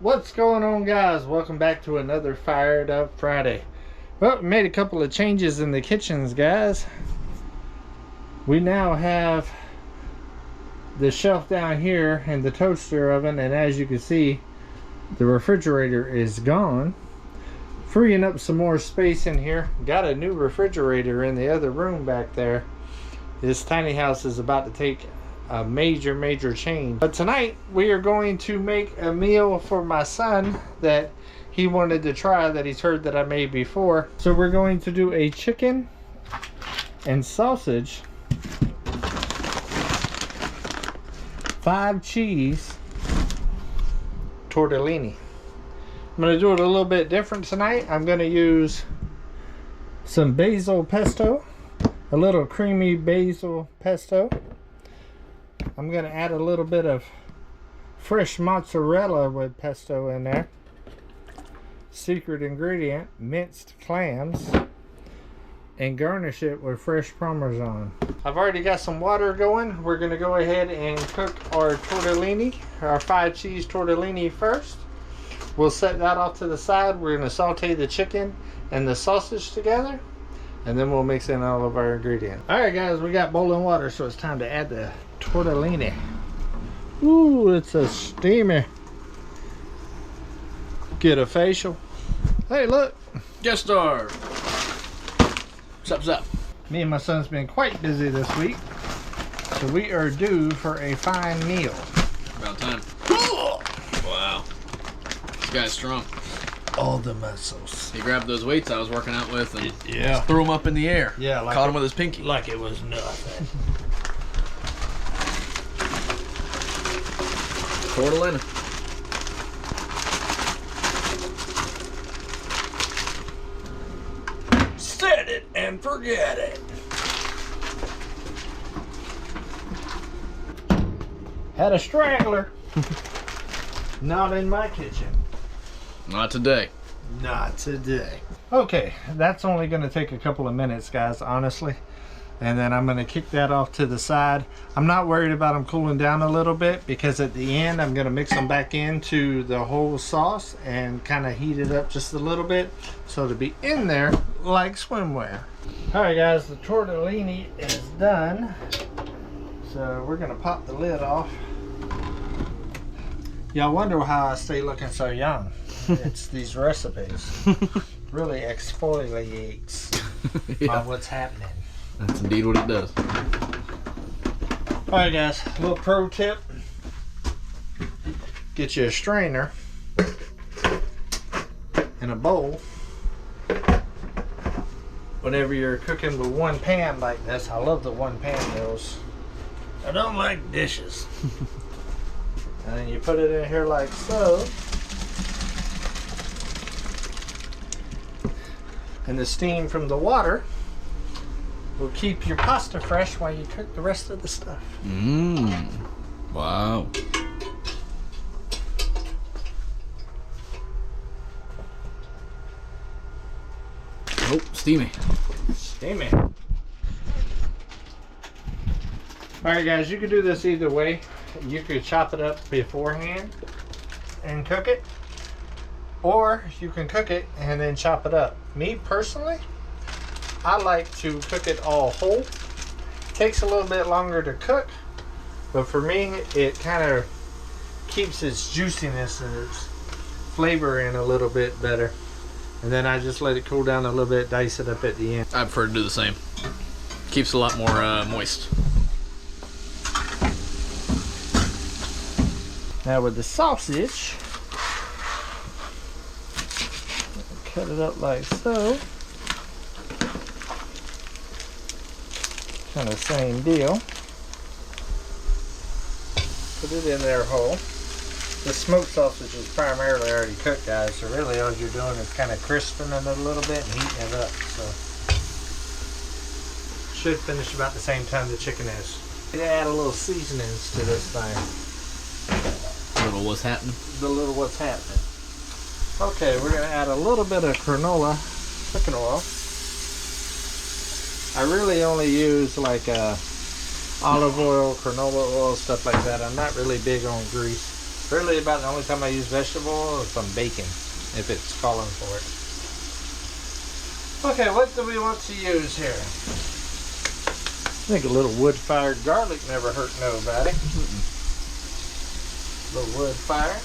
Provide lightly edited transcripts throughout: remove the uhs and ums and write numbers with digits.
What's going on, guys? Welcome back to another Fired Up Friday. Well, we made a couple of changes in the kitchens, guys. We now have the shelf down here and the toaster oven, and as you can see, the refrigerator is gone, freeing up some more space in here. Got a new refrigerator in the other room back there. This tiny house is about to take a major change. But tonight we are going to make a meal for my son that he wanted to try, that he's heard that I made before. So we're going to do a chicken and sausage 5 cheese tortellini. I'm going to do it a little bit different tonight. I'm going to use some basil pesto, a little creamy basil pesto. I'm going to add a little bit of fresh mozzarella with pesto in there. Secret ingredient, minced clams. And garnish it with fresh Parmesan. I've already got some water going. We're going to go ahead and cook our tortellini, our 5 cheese tortellini first. We'll set that off to the side. We're going to saute the chicken and the sausage together. And then we'll mix in all of our ingredients. Alright guys, we got boiling water, so it's time to add the tortellini. Ooh, it's a steamy. Get a facial. Hey, look. Guest star. What's up? Me and my son's been quite busy this week, so we are due for a fine meal. About time. Wow. This guy's strong. All the muscles. He grabbed those weights I was working out with and yeah, threw them up in the air. Yeah, like caught him with his pinky. Like it was nothing. Tortellini. Set it and forget it. Had a straggler. Not in my kitchen. Not today. Not today. Okay, that's only going to take a couple of minutes, guys, honestly. And then I'm going to kick that off to the side. I'm not worried about them cooling down a little bit, because at the end I'm going to mix them back into the whole sauce and kind of heat it up just a little bit, so to be in there like swimwear. Alright guys, the tortellini is done. So we're going to pop the lid off. Y'all wonder how I stay looking so young. It's these recipes. Really exfoliates on what's happening. That's indeed what it does. Alright guys, a little pro tip. Get you a strainer and a bowl. Whenever you're cooking with one pan like this, I love the one pan meals. I don't like dishes. And then you put it in here like so. And the steam from the water will keep your pasta fresh while you cook the rest of the stuff. Mmm. Wow. Oh, steamy. Steamy. Alright guys, you could do this either way. You could chop it up beforehand and cook it, or you can cook it and then chop it up. Me personally, I like to cook it all whole. Takes a little bit longer to cook, but for me it kind of keeps its juiciness and its flavor in a little bit better. And then I just let it cool down a little bit, dice it up at the end. I prefer to do the same. Keeps a lot more moist. Now with the sausage, cut it up like so. Kind of same deal. Put it in there whole. The smoked sausage is primarily already cooked, guys, so really all you're doing is kind of crisping it a little bit and heating it up. So should finish about the same time the chicken is. Add a little seasonings to this thing. Little what's happening. The little what's happening. Okay, we're going to add a little bit of canola cooking oil. I really only use like olive oil, canola oil, stuff like that. I'm not really big on grease. Really about the only time I use vegetable oil is on bacon, if it's calling for it. Okay, what do we want to use here? I think a little wood-fired garlic never hurt nobody. A little wood fire.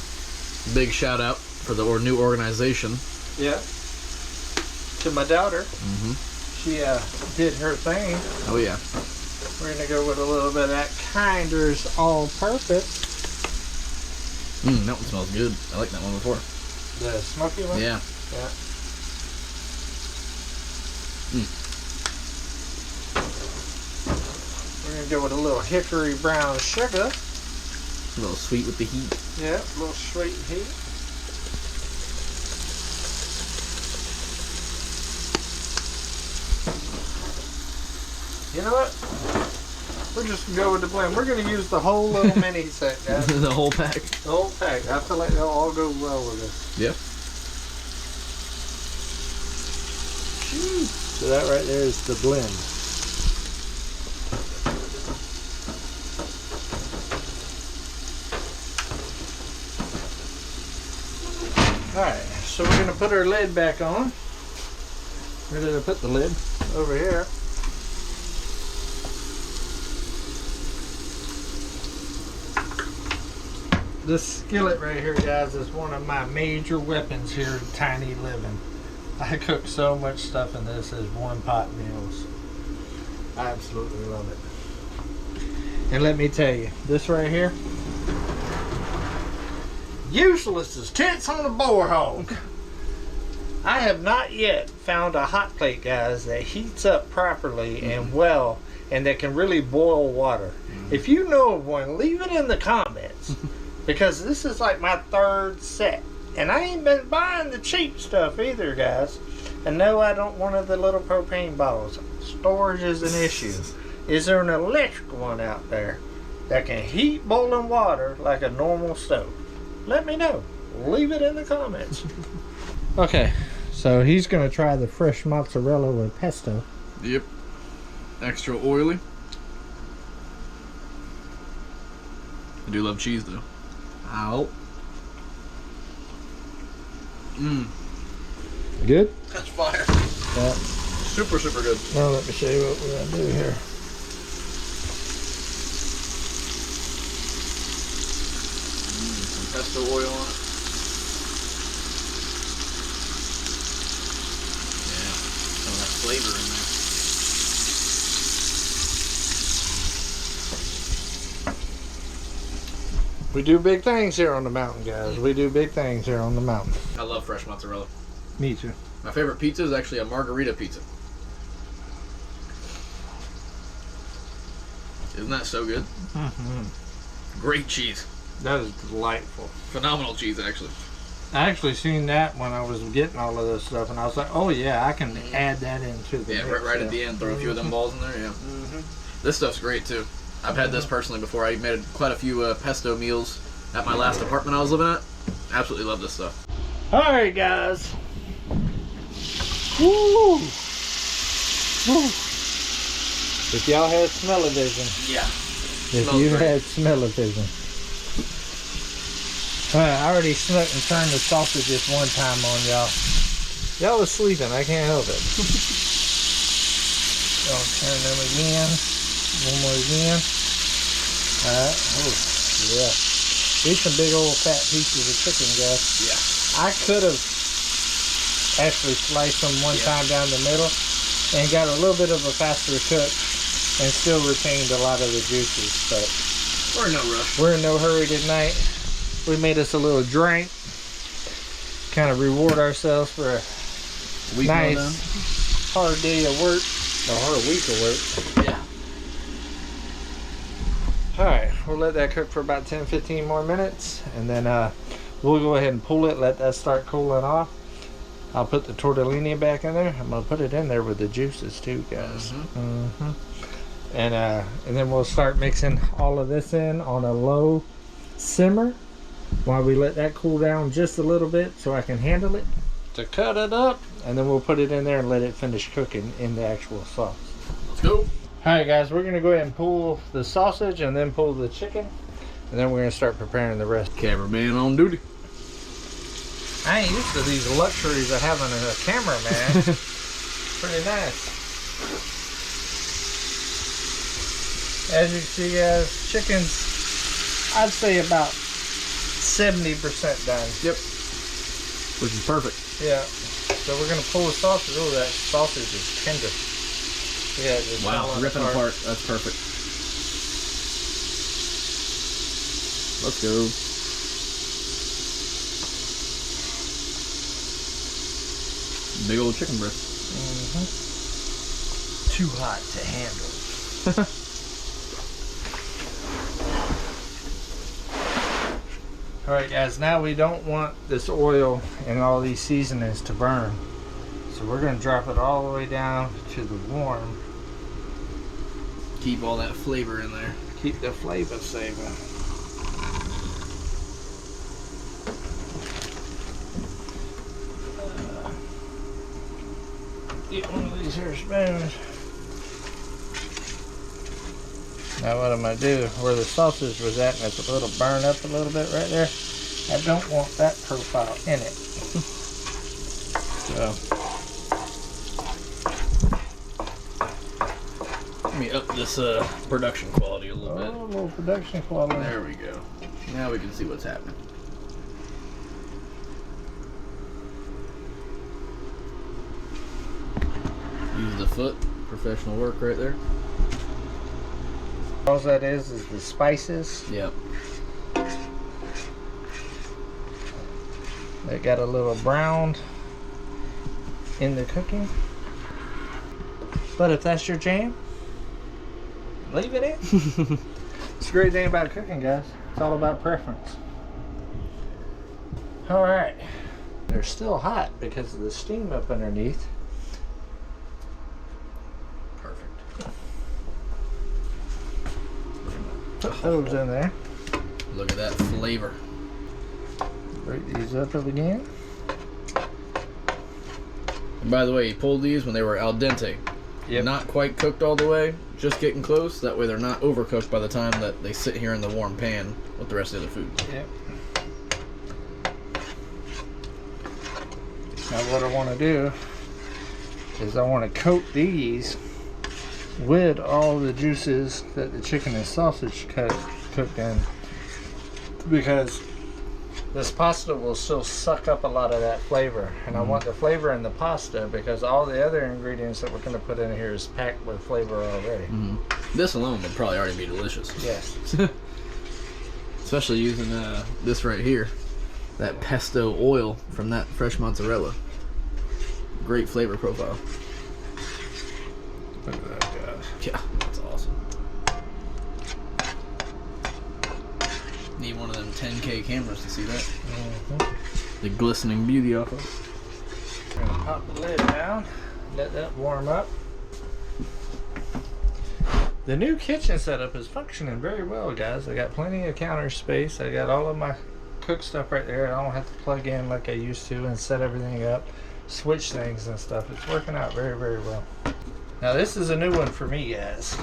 Big shout out for the new organization. Yeah. To my daughter. Mm-hmm. She did her thing. Oh yeah. We're gonna go with a little bit of that Kinder's all-purpose. That one smells good. I like that one before. The smoky one? Yeah. Yeah. We're gonna go with a little hickory brown sugar. A little sweet with the heat. Yeah, a little sweet heat. You know what? We're just gonna go with the blend. We're gonna use the whole little mini set, guys. The whole pack. The whole pack. I feel like they'll all go well with this. Yep. So that right there is the blend. Alright, so we're going to put our lid back on. Where did I put the lid? Over here. This skillet right here, guys, is one of my major weapons here at Tiny Living. I cook so much stuff in this as one-pot meals. I absolutely love it. And let me tell you, this right here, useless as tits on a boar hog. I have not yet found a hot plate, guys, that heats up properly and well, and that can really boil water. If you know of one, leave it in the comments, because this is like my third set. And I ain't been buying the cheap stuff either, guys. And no, I don't want one of the little propane bottles. Storage is an issue. Is there an electric one out there that can heat boiling water like a normal stove? Let me know. Leave it in the comments. Okay, so he's going to try the fresh mozzarella with pesto. Yep. Extra oily. I do love cheese though. Ow. Good? That's fire. Yeah. Super, super good. Now let me show you what we're going to do here. Some pesto oil on it. Yeah, some of that flavor in there. We do big things here on the mountain, guys. We do big things here on the mountain. I love fresh mozzarella. Me too. My favorite pizza is actually a margarita pizza. Isn't that so good? Great cheese. That is delightful. Phenomenal cheese, actually. I actually seen that when I was getting all of this stuff, and I was like, oh yeah, I can add that into the mix. Right at the end, throw a few of them balls in there, yeah. This stuff's great, too. I've had this personally before. I made quite a few pesto meals at my last apartment I was living at. Absolutely love this stuff. Alright, guys. Woo! Woo! If y'all had smell-o-vision. Yeah. If you had smell-o-vision. I already snuck and turned the sausages one time on y'all. Y'all was sleeping. I can't help it. I'll turn them again. One more again. Alright. Oh, yeah. These some big old fat pieces of chicken, guys. Yeah. I could have actually sliced them one time down the middle and got a little bit of a faster cook and still retained a lot of the juices, but we're in no rush. We're in no hurry tonight. We made us a little drink, kind of reward ourselves for a week nice hard day of work, a hard week of work. Yeah. Alright, we'll let that cook for about 10-15 more minutes, and then we'll go ahead and pull it, let that start cooling off. I'll put the tortellini back in there. I'm going to put it in there with the juices too, guys. And then we'll start mixing all of this in on a low simmer while we let that cool down just a little bit so I can handle it to cut it up, and then we'll put it in there and let it finish cooking in the actual sauce. Let's go. Alright guys, we're going to go ahead and pull the sausage and then pull the chicken. And then we're gonna start preparing the rest. Cameraman on duty. I ain't used to these luxuries of having a cameraman. Pretty nice. As you can see, guys, chickens, I'd say about 70% done. Yep. Which is perfect. Yeah. So we're gonna pull the sausage. Oh, that sausage is tender. Yeah. Just Wow, ripping apart. That's perfect. Let's go. Big old chicken breast. Too hot to handle. Alright guys, now we don't want this oil and all these seasonings to burn. So we're going to drop it all the way down to the warm. Keep all that flavor in there. Keep the flavor saver. Get one of these here spoons. Now what I'm going to do, where the sausage was at, and it's a little burned up a little bit right there, I don't want that profile in it. So, let me up this production quality a little bit. a little production quality. There we go. Now we can see what's happening. Use the foot. Professional work right there. All that is the spices. Yep. They got a little browned in the cooking. But if that's your jam, leave it in. It's a great thing about cooking, guys. It's all about preference. Alright. They're still hot because of the steam up underneath. Put those in there. Look at that flavor. Break these up again. And by the way, you pulled these when they were al dente. Yep. Not quite cooked all the way, just getting close. That way they're not overcooked by the time that they sit here in the warm pan with the rest of the food. Yep. Now what I want to do is I want to coat these with all the juices that the chicken and sausage cooked in, because this pasta will still suck up a lot of that flavor, and I want the flavor in the pasta because all the other ingredients that we're going to put in here is packed with flavor already. This alone would probably already be delicious. Yes. Especially using this right here, that pesto oil from that fresh mozzarella. Great flavor profile. Look at that, guys. Yeah, that's awesome. Need one of them 10K cameras to see that. The glistening beauty off of. I'm gonna pop the lid down, let that warm up. The new kitchen setup is functioning very well, guys. I got plenty of counter space. I got all of my cook stuff right there. I don't have to plug in like I used to and set everything up, switch things and stuff. It's working out very, very well. Now this is a new one for me, guys.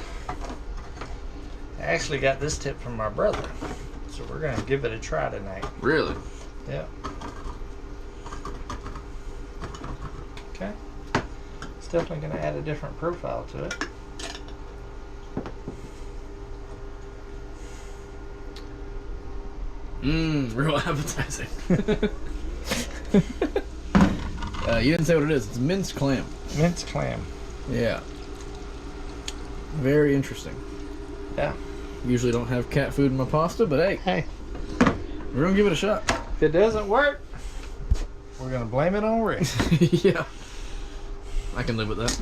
I actually got this tip from my brother, so we're gonna give it a try tonight. Really? Yeah. Okay. It's definitely gonna add a different profile to it. Real appetizing. You didn't say what it is. It's minced clam. Minced clam. Yeah. Very interesting. Yeah. Usually don't have cat food in my pasta, but hey, we're gonna give it a shot. If it doesn't work, we're gonna blame it on Rick. Yeah. I can live with that.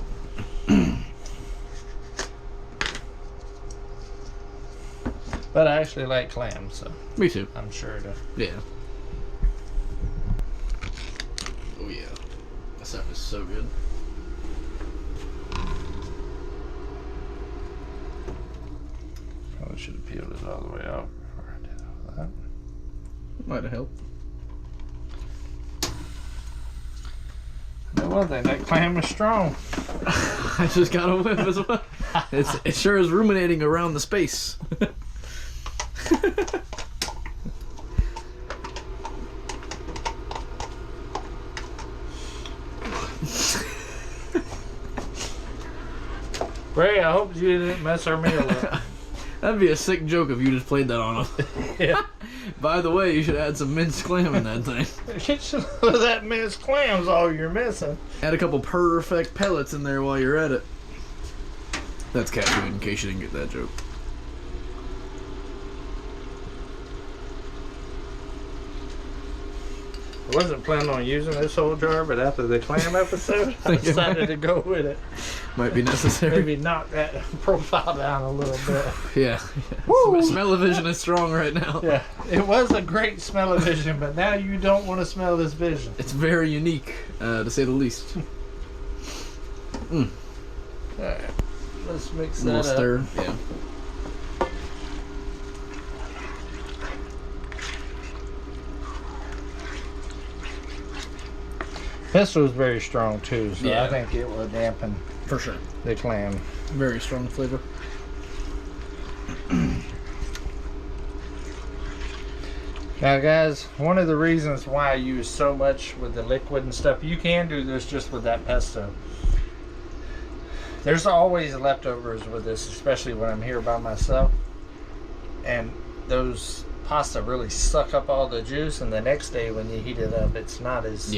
But I actually like clam, so Me too. I'm sure to. Yeah. Oh yeah. That stuff is so good. Probably should have peeled it all the way out before I did all that. Might have helped. That one thing, that clam is strong. I just got a whiff as well. It sure is ruminating around the space. Ray, I hope you didn't mess our meal up. That'd be a sick joke if you just played that on them. Yeah. By the way, you should add some minced clam in that thing. That minced clam's all you're missing. Add a couple perfect pellets in there while you're at it. That's cat food, in case you didn't get that joke. I wasn't planning on using this whole jar, but after the clam episode, I decided to go with it. Might be necessary. Maybe knock that profile down a little bit. Yeah. Smell-o-vision is strong right now. Yeah, it was a great smell-o-vision, but now you don't want to smell this vision. It's very unique, to say the least. Alright, let's mix A that little up. stir, yeah. Pesto is very strong too, so Yeah. I think it will dampen For sure. the clam. Very strong flavor. Now guys, one of the reasons why I use so much with the liquid and stuff, you can do this just with that pesto. There's always leftovers with this, especially when I'm here by myself. And those pasta really suck up all the juice, and the next day when you heat it up, it's not as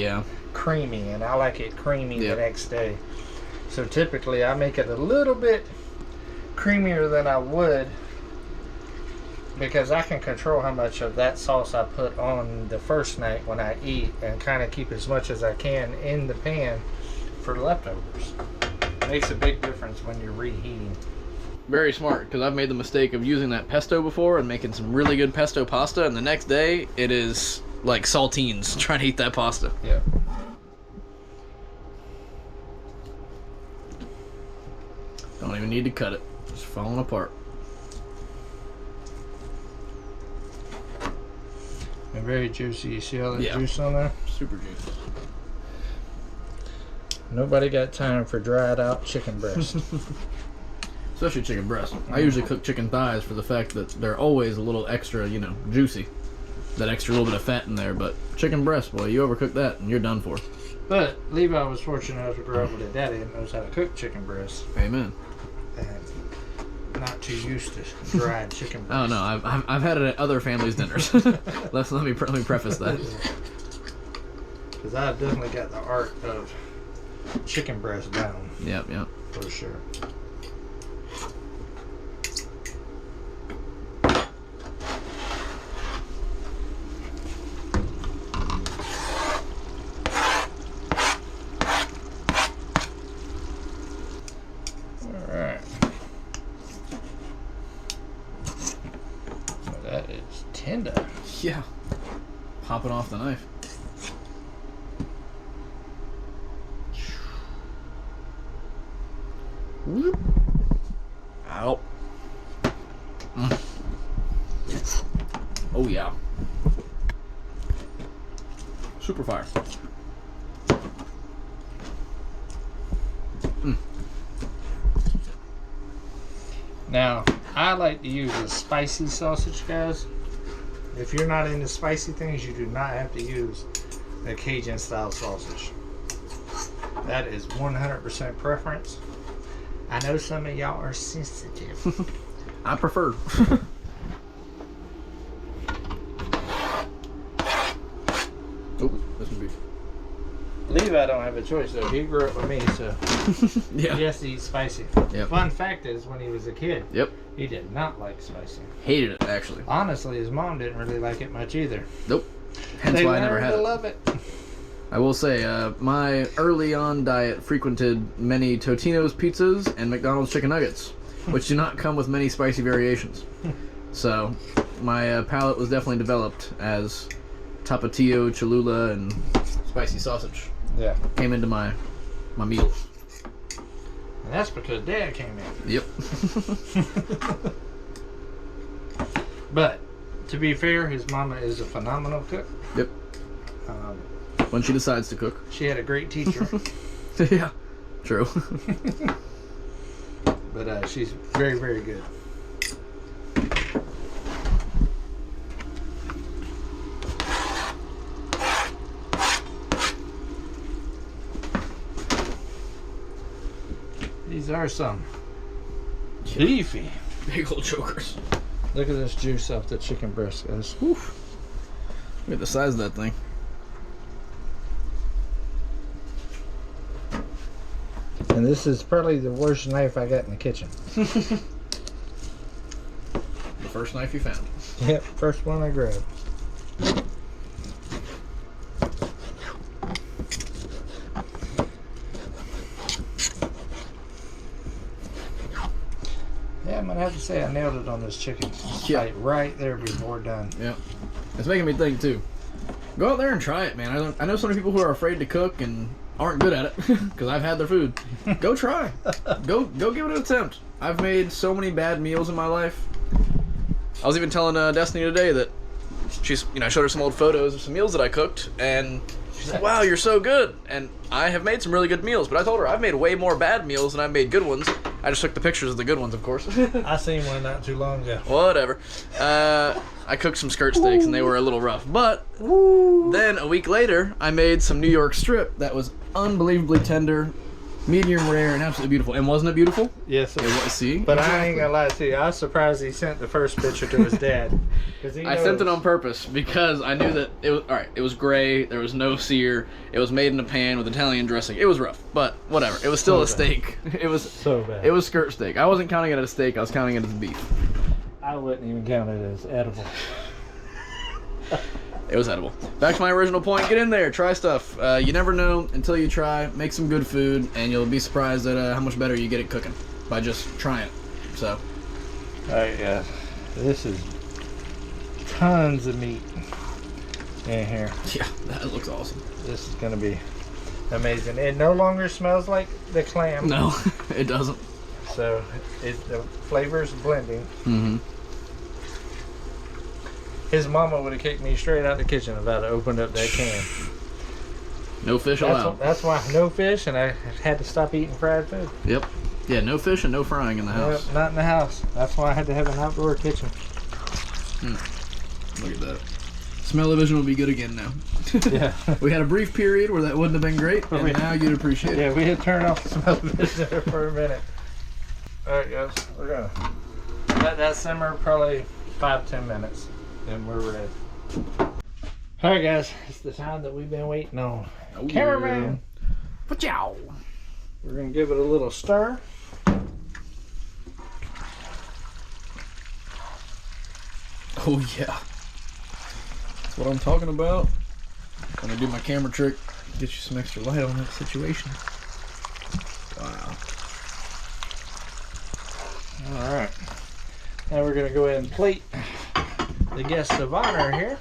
creamy, and I like it creamy the next day. So typically I make it a little bit creamier than I would, because I can control how much of that sauce I put on the first night when I eat, and kind of keep as much as I can in the pan for leftovers. Makes a big difference when you're reheating. Very smart, because I've made the mistake of using that pesto before and making some really good pesto pasta, and the next day it is like saltines trying to eat that pasta. Yeah. Don't even need to cut it. It's falling apart. And very juicy. You see all that juice on there? Super juicy. Nobody got time for dried out chicken breast. Especially chicken breast. I usually cook chicken thighs for the fact that they're always a little extra, you know, juicy. That extra little bit of fat in there. But chicken breast, boy, you overcook that and you're done for. But Levi was fortunate enough to grow up with a daddy that knows how to cook chicken breast. Amen. And not too used to dried chicken breast. Oh no, I've had it at other families' dinners. let me preface that. Because I've definitely got the art of chicken breast down. Yep. For sure. Alright. Well, that is tender. Yeah. Popping off the knife. Whoop. Ow. Oh yeah. Super fire. Now, I like to use a spicy sausage, guys. If you're not into spicy things, you do not have to use a Cajun style sausage. That is 100% preference. I know some of y'all are sensitive. I prefer. Oh, this would be. Levi don't have a choice though. He grew up with me, so Yeah. he has to eat spicy. Yep. Fun fact is, when he was a kid, Yep. he did not like spicy. Hated it actually. Honestly, his mom didn't really like it much either. Nope. Hence They why I never learned had to it. love it. I will say, my early on diet frequented many Totino's pizzas and McDonald's chicken nuggets, which do not come with many spicy variations. So, my palate was definitely developed as Tapatio, Cholula, and spicy sausage Yeah. came into my meals. And that's because Dad came in. Yep. But, to be fair, his mama is a phenomenal cook. Yep. When she decides to cook. She had a great teacher. Yeah. True. But she's very, very good. These are some Beefy. Big old chokers. Look at this juice off the chicken breast, guys. Woof. Look at the size of that thing. And this is probably the worst knife I got in the kitchen. The first knife you found. Yep, first one I grabbed. Yeah, I'm gonna have to say I nailed it on this chicken. Yeah. Like right there before done. Yeah. It's making me think too. Go out there and try it, man. I know so many people who are afraid to cook and aren't good at it because I've had their food. Go try. Go give it an attempt. I've made so many bad meals in my life. I was even telling Destiny today that I showed her some old photos of some meals that I cooked, and she's like, "Wow, you're so good." And I have made some really good meals, but I told her I've made way more bad meals than I've made good ones. I just took the pictures of the good ones, of course. I seen one not too long ago. Whatever. I cooked some skirt steaks and they were a little rough. But then a week later, I made some New York strip that was unbelievably tender, medium rare, and absolutely beautiful. And wasn't it beautiful? Yes, it was. See? But I ain't gonna lie to you. I was surprised he sent the first picture to his dad. I sent it on purpose because I knew that it was all right. It was gray. There was no sear. It was made in a pan with Italian dressing. It was rough, but whatever. It was still a steak. It was so bad. It was skirt steak. I wasn't counting it as steak. I was counting it as beef. I wouldn't even count it as edible. It was edible. Back to my original point. Get in there. Try stuff. You never know until you try. Make some good food, and you'll be surprised at how much better you get at cooking by just trying it. So. All right, yeah. This is tons of meat in here. Yeah, that looks awesome. This is gonna be amazing. It no longer smells like the clam. No, it doesn't. So the flavors blending. Mm-hmm. His mama would have kicked me straight out the kitchen if I'd opened up that can. No fish allowed. That's why no fish, and I had to stop eating fried food. Yep. Yeah, no fish and no frying in the house. Yep, not in the house. That's why I had to have an outdoor kitchen. Look at that. Smell-o-vision will be good again now. Yeah. We had a brief period where that wouldn't have been great, but now you'd appreciate it. Yeah, we had turned off the smell-o-vision there for a minute. Alright guys, we're gonna let that simmer probably 5-10 minutes. Then we're ready. Alright guys, it's the time that we've been waiting on. Oh, Cameraman! Yeah. We're gonna give it a little stir. Oh yeah. That's what I'm talking about. Gonna do my camera trick. Get you some extra light on that situation. Wow. Alright. Now we're gonna go ahead and plate the guest of honor here.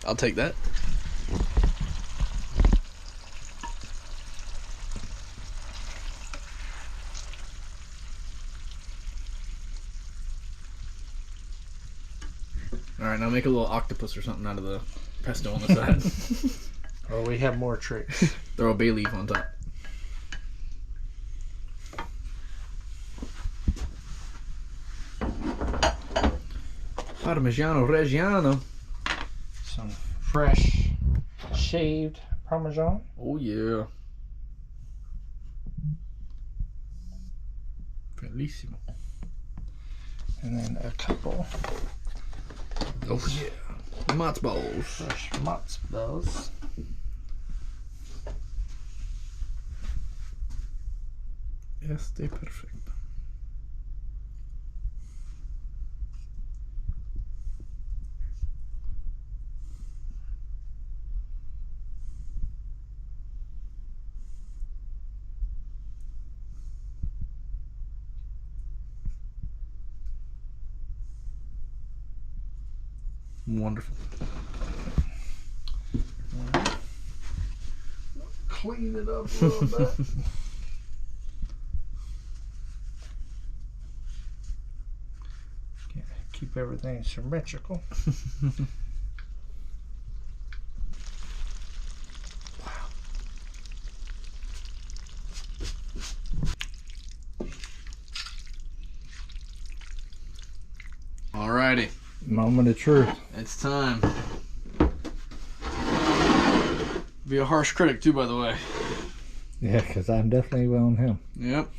I'll take that. Alright, now make a little octopus or something out of the pesto on the side. Oh, we have more tricks. Throw a bay leaf on top. Parmigiano Reggiano. Some fresh shaved Parmesan. Oh yeah. Bellissimo. And then a couple Oh yeah. Matzo balls. fresh matzo balls. Este perfecto. Wonderful. Clean it up a little bit. Keep everything symmetrical. Alrighty. Moment of truth. It's time. Be a harsh critic too, by the way. Yeah, because I'm definitely on him. Yep.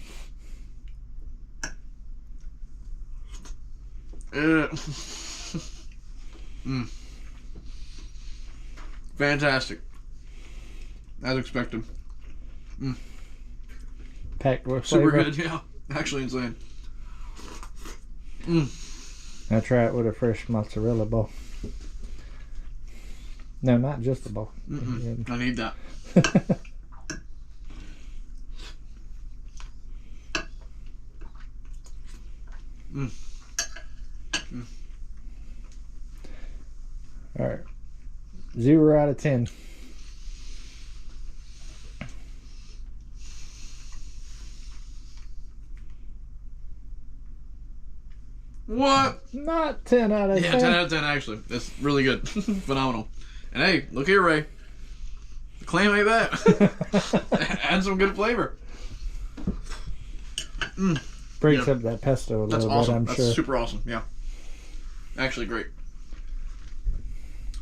Fantastic. As expected. Packed with Super flavor. good, yeah. Actually insane. I try it with a fresh mozzarella ball. No, not just the ball. I need that. All right. 0 out of 10. What? Not 10 out of 10. Yeah, 10 out of 10 actually. That's really good. Phenomenal. And hey, look here, Ray. The clam ain't that. Add some good flavor. Breaks Yeah. up that pesto a That's little awesome. bit, I'm That's sure. super awesome. Yeah. Actually great.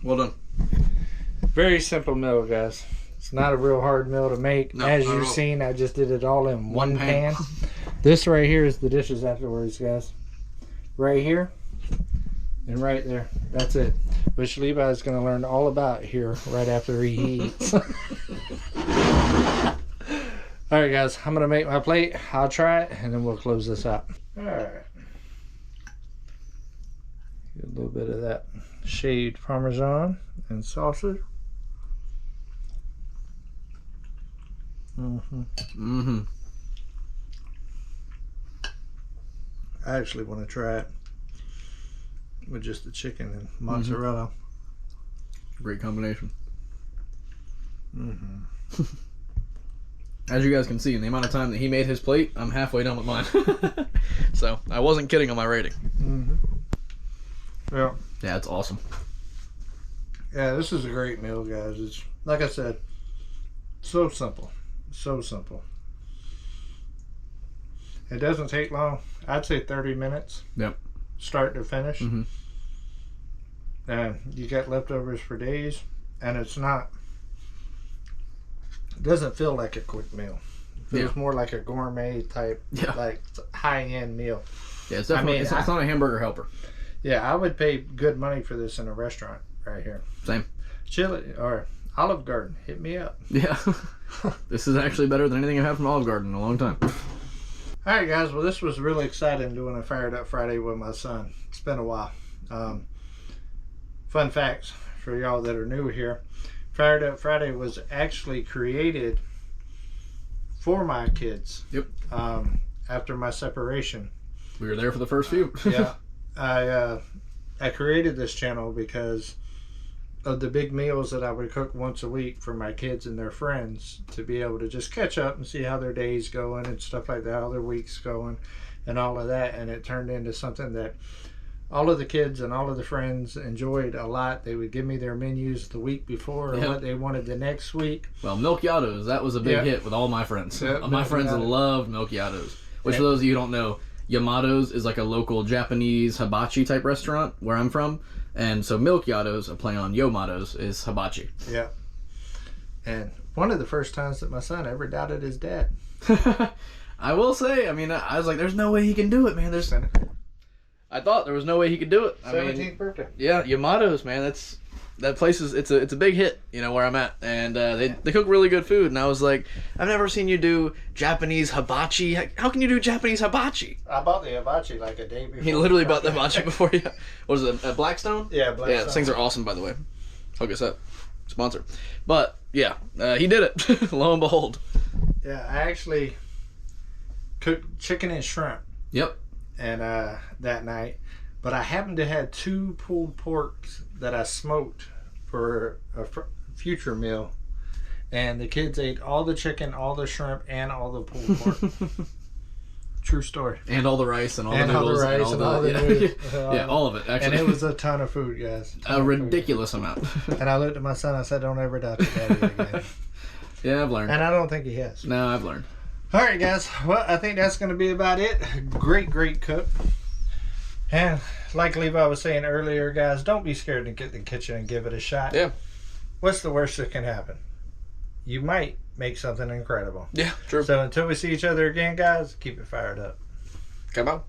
Well done. Very simple meal, guys. It's not a real hard meal to make. No, As not at you've all. seen, I just did it all in one pan. pan. This right here is the dishes afterwards, guys. Right here and right there. That's it. Which Levi is going to learn all about here right after he eats. All right, guys. I'm going to make my plate. I'll try it, and then we'll close this out. All right. Get a little bit of that shaved Parmesan and sausage. I actually want to try it with just the chicken and mozzarella. Great combination. As you guys can see, in the amount of time that he made his plate, I'm halfway done with mine. So I wasn't kidding on my rating. Yeah. Yeah, it's awesome. Yeah, this is a great meal, guys. It's, like I said, so simple. So simple. It doesn't take long. I'd say 30 minutes. Yep. Start to finish. And you got leftovers for days. And it's not, it doesn't feel like a quick meal. It feels more like a gourmet type, like high-end meal. Yeah, it's definitely, it's not a hamburger helper. Yeah, I would pay good money for this in a restaurant right here. Same. Chili or Olive Garden, hit me up. Yeah. This is actually better than anything I've had from Olive Garden in a long time. All right, guys. Well, this was really exciting doing a Fired Up Friday with my son. It's been a while. Fun facts for y'all that are new here. Fired Up Friday was actually created for my kids. Yep. After my separation. We were there for the first few. Yeah. I created this channel because of the big meals that I would cook once a week for my kids and their friends to be able to just catch up and see how their day's going and stuff like that, how their week's going and all of that. And it turned into something that all of the kids and all of the friends enjoyed a lot. They would give me their menus the week before or what they wanted the next week. Well, Milkiatos, that was a big hit with all my friends. My friends loved Milkiatos. Which, for those of you who don't know, Yamato's is like a local Japanese hibachi type restaurant where I'm from. And so Milkiatos, a play on Yomatos, is hibachi. Yeah. And one of the first times that my son ever doubted his dad. I will say, I mean, I was like, there's no way he can do it, man. I thought there was no way he could do it. 17th birthday. Yeah, Yamato's, man. That place is it's a big hit, you know, where I'm at, and they cook really good food. And I was like, I've never seen you do Japanese hibachi. How can you do Japanese hibachi? I bought the hibachi like a day before. He literally bought the hibachi before you. What is it? A Blackstone? Yeah, Blackstone. Yeah, these things are awesome, by the way. Hook us up, sponsor. But yeah, he did it. Lo and behold. Yeah, I actually cooked chicken and shrimp. Yep. And that night, but I happened to have 2 pulled porks that I smoked for a future meal, and the kids ate all the chicken, all the shrimp, and all the pulled pork. True story. And all the rice and all the noodles and all the noodles. Yeah, all of it actually. And it was a ton of food, guys. A ridiculous amount. And I looked at my son. I said, "Don't ever doubt your daddy again." Yeah, I've learned. And I don't think he has. No, I've learned. All right, guys. Well, I think that's going to be about it. Great cook. And like Levi was saying earlier, guys, don't be scared to get in the kitchen and give it a shot. Yeah. What's the worst that can happen? You might make something incredible. Yeah, true. So until we see each other again, guys, keep it fired up. Come on.